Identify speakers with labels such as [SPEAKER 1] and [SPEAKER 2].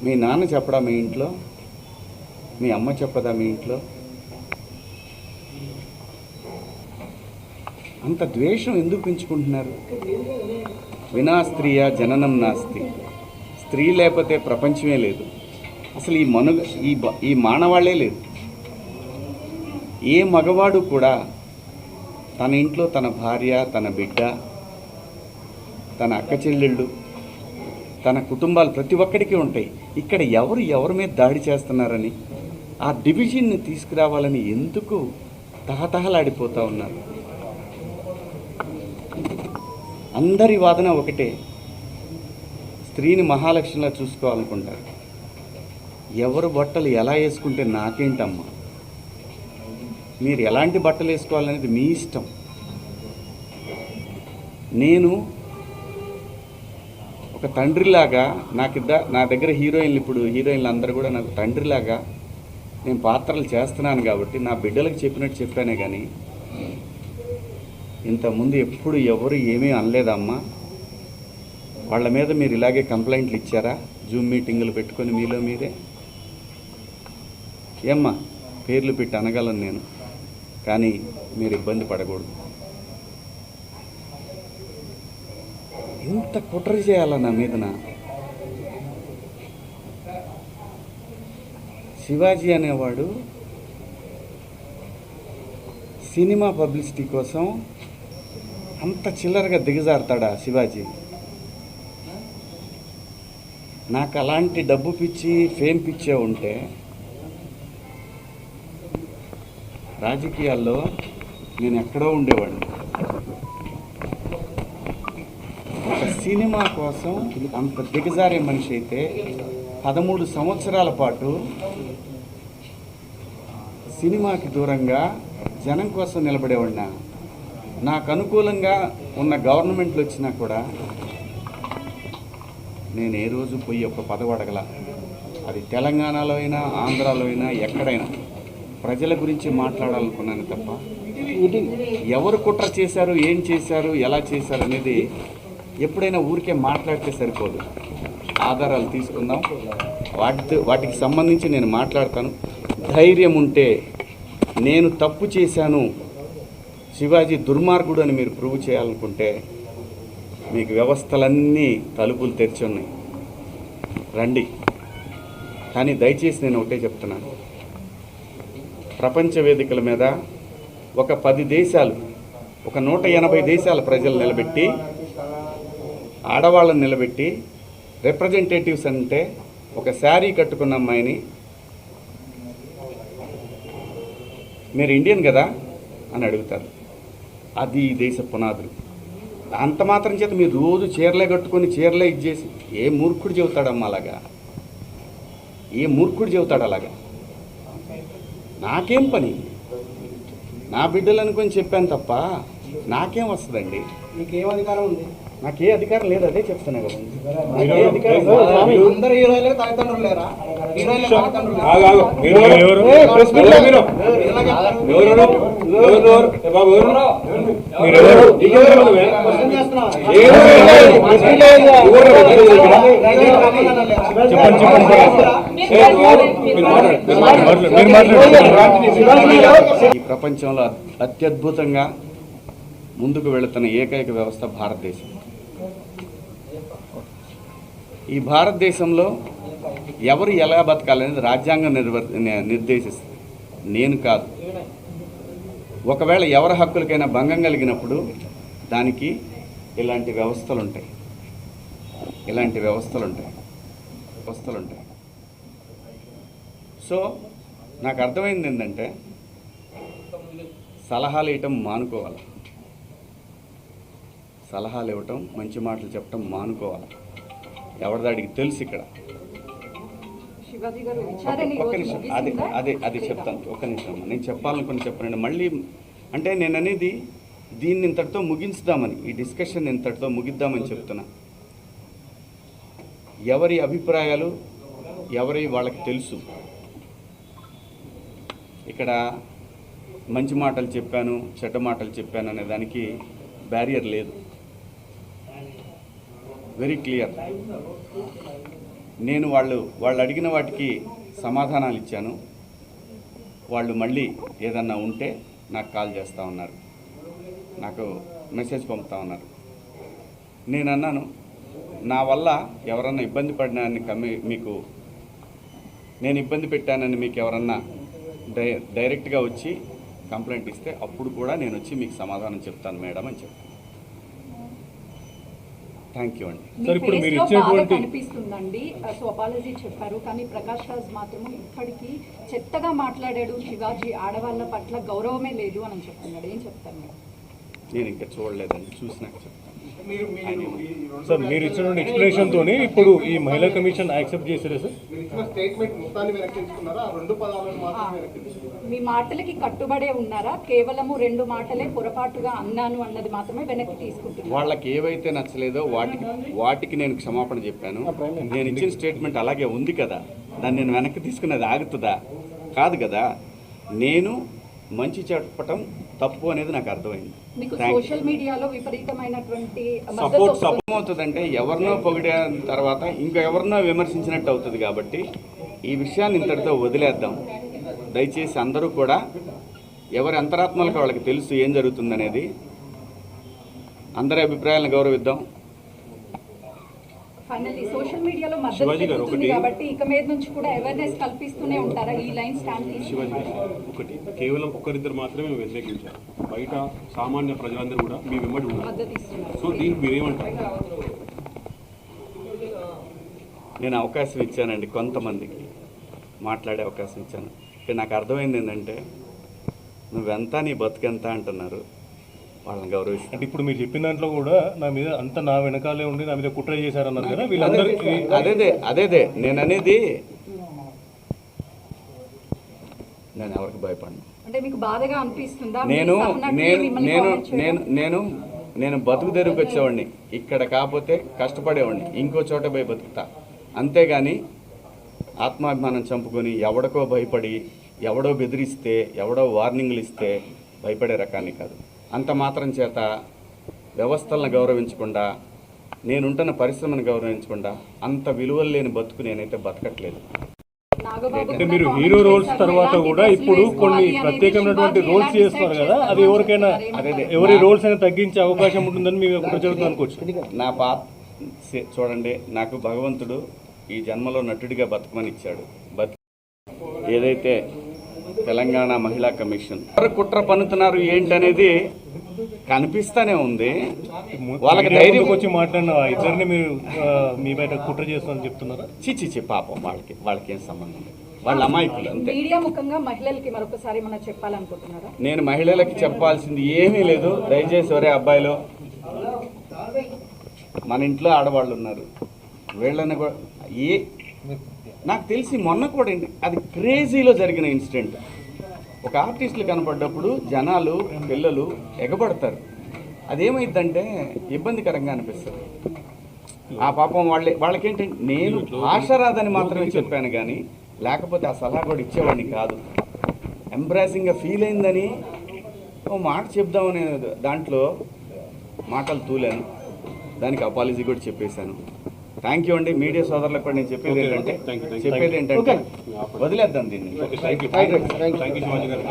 [SPEAKER 1] మీ నాన్న చెప్పడా మీ ఇంట్లో? మీ అమ్మ చెప్పదా మీ ఇంట్లో? అంత ద్వేషం ఎందుకు పెంచుకుంటున్నారు? వినా స్త్రీయ జననం నాస్తి. స్త్రీ లేకపోతే ప్రపంచమే లేదు. అసలు ఈ మానవాళ్లే లేదు. ఏ మగవాడు కూడా తన ఇంట్లో తన భార్య, తన బిడ్డ, తన అక్క చెల్లెళ్ళు, తన కుటుంబాలు ప్రతి ఒక్కడికి ఉంటాయి. ఇక్కడ ఎవరి మీద దాడి చేస్తున్నారని, ఆ డివిజన్ని తీసుకురావాలని ఎందుకు తహతహలాడిపోతూ ఉన్నారు? అందరి వాదన ఒకటే, స్త్రీని మహాలక్ష్మిలా చూసుకోవాలనుకుంటారు. ఎవరు బట్టలు ఎలా వేసుకుంటే నాకేంటమ్మా? మీరు ఎలాంటి బట్టలు వేసుకోవాలనేది మీ ఇష్టం. నేను ఒక తండ్రిలాగా నా దగ్గర హీరోయిన్లు అందరూ కూడా నాకు తండ్రిలాగా నేను పాత్రలు చేస్తున్నాను కాబట్టి నా బిడ్డలకు చెప్పినట్టు చెప్పానే కానీ ఇంతకుముందు ఎప్పుడు ఎవరు ఏమీ అనలేదమ్మా. వాళ్ళ మీద మీరు ఇలాగే కంప్లైంట్లు ఇచ్చారా? జూమ్ మీటింగులు పెట్టుకొని మీలో మీరే? ఏమ్మా, పేర్లు పెట్టి అనగలను నేను, కానీ మీరు ఇబ్బంది పడకూడదు. ఇంత కుట్ర చేయాలా నా మీదన? శివాజీ అనేవాడు సినిమా పబ్లిసిటీ కోసం అంత చిల్లరగా దిగజారుతాడా శివాజీ? నాకు అలాంటి డబ్బు పిచ్చి, ఫేమ్ పిచ్చే ఉంటే రాజకీయాల్లో నేను ఎక్కడో ఉండేవాడిని. ఒక సినిమా కోసం అంత దిగజారే మనిషి అయితే 13 సంవత్సరాల పాటు సినిమాకి దూరంగా జనం కోసం నిలబడేవాడినా. నాకు అనుకూలంగా ఉన్న గవర్నమెంట్లు వచ్చినా కూడా నేను ఏ రోజు పోయి ఒక పదవి అడగల. అది తెలంగాణలో అయినా, ఆంధ్రాలో అయినా, ఎక్కడైనా ప్రజల గురించి మాట్లాడాలనుకున్నాను తప్ప ఎవరు కుట్ర చేశారు, ఏం చేశారు, ఎలా చేశారు అనేది ఎప్పుడైనా ఊరికే మాట్లాడితే సరిపోదు. ఆధారాలు తీసుకుందాం, వాటికి సంబంధించి నేను మాట్లాడతాను. ధైర్యం ఉంటే నేను తప్పు చేశాను, శివాజీ దుర్మార్గుడు అని మీరు ప్రూవ్ చేయాలనుకుంటే మీకు వ్యవస్థలన్నీ తలుపులు తెరిచి ఉన్నాయి, రండి. కానీ దయచేసి నేను ఒకటే చెప్తున్నాను, ప్రపంచ వేదికల మీద ఒక 10 దేశాలు, ఒక 180 దేశాల ప్రజలు నిలబెట్టి, ఆడవాళ్ళని నిలబెట్టి, రిప్రజెంటేటివ్స్ అంటే ఒక శారీ కట్టుకున్న అమ్మాయిని మీరు ఇండియన్ కదా అని అడుగుతారు. అది ఈ దేశ పునాదులు. అంత మాత్రం చేత మీరు రోజు చీరలే కట్టుకొని చీరలే ఇచ్చేసి ఏ మూర్ఖుడు చెబుతాడమ్మా అలాగా? ఏ మూర్ఖుడు చెబుతాడు అలాగా? నాకేం పని? నా బిడ్డలు అనుకొని చెప్పాను తప్ప నాకేం వస్తుందండి?
[SPEAKER 2] నీకేం అధికారం ఉంది?
[SPEAKER 1] నాకే అధికారం లేదు, అదే చెప్తున్నా కదా.
[SPEAKER 2] అందరు హీరోయిన్లకు తల్లిదండ్రులు లేరా?
[SPEAKER 1] ఈ ప్రపంచంలో అత్యద్భుతంగా ముందుకు వెళుతున్న ఏకైక వ్యవస్థ భారతదేశం. ఈ భారతదేశంలో ఎవరు ఎలా బతకాలనేది రాజ్యాంగం నిర్దేశిస్తుంది, నేను కాదు. ఒకవేళ ఎవరి హక్కులకైనా భంగం కలిగినప్పుడు దానికి ఇలాంటి వ్యవస్థలు ఉంటాయి. సో నాకు అర్థమైంది ఏంటంటే, సలహాలు ఇవ్వటం మానుకోవాలి, సలహాలు ఇవ్వటం, మంచి మాటలు చెప్పటం మానుకోవాలి. ఎవరిదాడికి తెలుసు ఇక్కడ. ఒక్క నిమిషం, అది చెప్తాను. ఒక్క నిమిషం, నేను చెప్పాలనుకుని చెప్పనండి. మళ్ళీ అంటే నేను అనేది దీన్ని ఇంతటితో ముగించుదామని, ఈ డిస్కషన్ ఇంతటితో ముగిద్దామని చెప్తున్నా. ఎవరి అభిప్రాయాలు వాళ్ళకి తెలుసు. ఇక్కడ మంచి మాటలు చెప్పాను, చెడ్డ మాటలు చెప్పాను అనే దానికి బ్యారియర్ లేదు. Very clear. నేను వాళ్ళు అడిగిన వాటికి సమాధానాలు ఇచ్చాను. వాళ్ళు మళ్ళీ ఏదన్నా ఉంటే నాకు కాల్ చేస్తూ ఉన్నారు, నాకు మెసేజ్ పంపుతా ఉన్నారు. నేను అన్నాను, నా వల్ల ఎవరన్నా ఇబ్బంది పడినాన్ని మీకు నేను ఇబ్బంది పెట్టానని మీకు ఎవరన్నా డైరెక్ట్గా వచ్చి కంప్లైంట్ ఇస్తే అప్పుడు కూడా నేను వచ్చి మీకు సమాధానం చెప్తాను మేడం అని చెప్పాను. థ్యాంక్ యూ అండి.
[SPEAKER 3] సార్, ఇప్పుడు మీరు ఇచ్చినటువంటి కనిపిస్తుందండి. సో అపాలజీ చెప్పారు, కానీ ప్రకాష్ రాజ్ మాత్రం ఇప్పటికీ చెత్తగా మాట్లాడాడు. శివాజీ ఆడవాళ్ళ పట్ల గౌరవమే లేదు అని చెప్తున్నాడు. ఏం చెప్తాను మేడం?
[SPEAKER 1] నేను ఇంకా చూడలేదండి, చూసినాక చెప్తాను.
[SPEAKER 3] సార్, మీరు ఇచ్చినటువంటి ఎక్స్ప్లెనేషన్ తోని ఇప్పుడు ఈ మహిళా కమిషన్ యాక్సెప్ట్ చేశారా సార్?
[SPEAKER 1] మీ మాటలకి కట్టుబడే ఉన్నారా? కేవలము 2 మాటలే పొరపాటుగా అన్నాను అన్నది మాత్రమే వెనక్కి తీసుకుంటున్నారు. వాళ్ళకి ఏవైతే నచ్చలేదో వాటికి నేను క్షమాపణ చెప్పాను. నేను ఇచ్చిన స్టేట్మెంట్ అలాగే ఉంది కదా, దాన్ని నేను వెనక్కి తీసుకున్నది ఆగుతుందా? కాదు కదా. నేను మంచి చెప్పటం తప్పు అనేది నాకు అర్థమైంది.
[SPEAKER 3] మీకు సోషల్ మీడియాలో విపరీతమైనటువంటి
[SPEAKER 1] సపోర్ట్ అవుతుందంటే ఎవరినో పొగిడే తర్వాత ఇంకా ఎవరినో విమర్శించినట్టు అవుతుంది. కాబట్టి ఈ విషయాన్ని ఇంతటితో వదిలేద్దాం. దయచేసి అందరూ కూడా ఎవరి అంతరాత్మలకు వాళ్ళకి తెలుసు ఏం జరుగుతుందనేది. అందరి అభిప్రాయాలను గౌరవిద్దాం.
[SPEAKER 3] ఫైనల్లీ సోషల్ మీడియాలో మద్దతు పెరుగుతుంది కాబట్టి ఇక మీద నుంచి కూడా అవేర్నెస్ కల్పిస్తూనే ఉంటారా? ఈ లైన్ స్టాండ్
[SPEAKER 4] శివాజీ ఒకటి, కేవలం ఒకరిద్దరు మాత్రమే వ్యతిరేకించారు. బయట సామాన్య ప్రజలందరూ కూడా మీ వెంబడి ఉన్నారు.
[SPEAKER 3] మద్దతు ఇస్తున్నారు.
[SPEAKER 4] సో దీనికి మీరేమంటారు?
[SPEAKER 1] నేను అవకాశం ఇచ్చానండి, కొంతమందికి మాట్లాడే అవకాశం ఇచ్చాను. నాకు అర్థమైంది ఏంటంటే, నువ్వెంత నీ బతుకెంత అంటున్నారు, వాళ్ళని గౌరవిస్తాను.
[SPEAKER 3] అంటే ఇప్పుడు మీరు చెప్పిన దాంట్లో కూడా నా మీద అంత నా వెనకాలే ఉండి నా మీద కుట్ర చేశారన్నారు కదా, వీళ్ళందరికీ
[SPEAKER 1] అదేదే నేను అనేది. నేను ఎవరికి భయపడను.
[SPEAKER 3] అంటే మీకు బాధగా అనిపిస్తుందా?
[SPEAKER 1] నేను నేను బతుకు తెరువుకి వచ్చేవాడిని. ఇక్కడ కాకపోతే కష్టపడేవాడిని, ఇంకో చోట పోయి బతుకుతా. అంతేగాని ఆత్మాభిమానం చంపుకొని ఎవడికో భయపడి, ఎవడో బెదిరిస్తే, ఎవడో వార్నింగ్లు ఇస్తే భయపడే రకాన్ని కాదు. అంత మాత్రం చేత వ్యవస్థలను గౌరవించకుండా, నేనుంటున్న పరిశ్రమను గౌరవించకుండా అంత విలువలు లేని బతుకు నేనైతే బతకట్లేదు.
[SPEAKER 3] అంటే మీరు హీరో రోల్స్ తర్వాత కూడా ఇప్పుడు కొన్ని ప్రత్యేకమైనటువంటి రోల్స్ చేస్తున్నారు కదా, అది ఎవరికైనా ఎవరి రోల్స్ అయినా తగ్గించే అవకాశం ఉంటుందని మేము ప్రజలతో అనుకోవచ్చు.
[SPEAKER 1] నా చూడండి, నాకు భగవంతుడు ఈ జన్మలో నటుడిగా బతకమని ఇచ్చాడు. ఏదైతే తెలంగాణ మహిళా కమిషన్ ఎవరు కుట్ర పన్నుతున్నారు ఏంటనేది కనిపిస్తానే ఉంది. వాళ్ళకి ధైర్యం
[SPEAKER 3] వచ్చి మాట్లాడిన ఇద్దరిని మీరు మీ బయట కుట్ర చేస్తామని చెప్తున్నారా?
[SPEAKER 1] చిచ్చి పాపం, వాళ్ళకి ఏం సంబంధం లేదు. వాళ్ళ అమాయకులు అంతే.
[SPEAKER 3] మీడియా ముఖంగా మహిళలకి మరొకసారి మనం చెప్పాలనుకుంటున్నారా?
[SPEAKER 1] నేను మహిళలకి చెప్పాల్సింది ఏమీ లేదు. దయచేసి ఒరే అబ్బాయిలు, మన ఇంట్లో ఆడవాళ్ళు ఉన్నారు, వీళ్ళని కూడా నాకు తెలిసి మొన్న కూడా అది క్రేజీలో జరిగిన ఇన్సిడెంట్. ఒక ఆర్టిస్టులు కనపడ్డప్పుడు జనాలు, పిల్లలు ఎగబడతారు. అదేమైందంటే ఇబ్బందికరంగా అనిపిస్తుంది. ఆ పాపం వాళ్ళకేంటంటే, నేను భాష రాదని మాత్రమే చెప్పాను కానీ లేకపోతే ఆ సలహా కూడా ఇచ్చేవాడిని కాదు. ఎంబ్రాసింగ్గా ఫీల్ అయిందని ఓ మాట చెప్దామనే దాంట్లో మాటలు తూలాను. దానికి అపాలజీ కూడా చెప్పేశాను. థ్యాంక్ యూ అండి. మీడియా సోదరులకు కూడా నేను చెప్పేది ఏంటంటే వదిలేద్దాం దీన్ని.
[SPEAKER 4] థ్యాంక్ యూ శివాజీ గారు.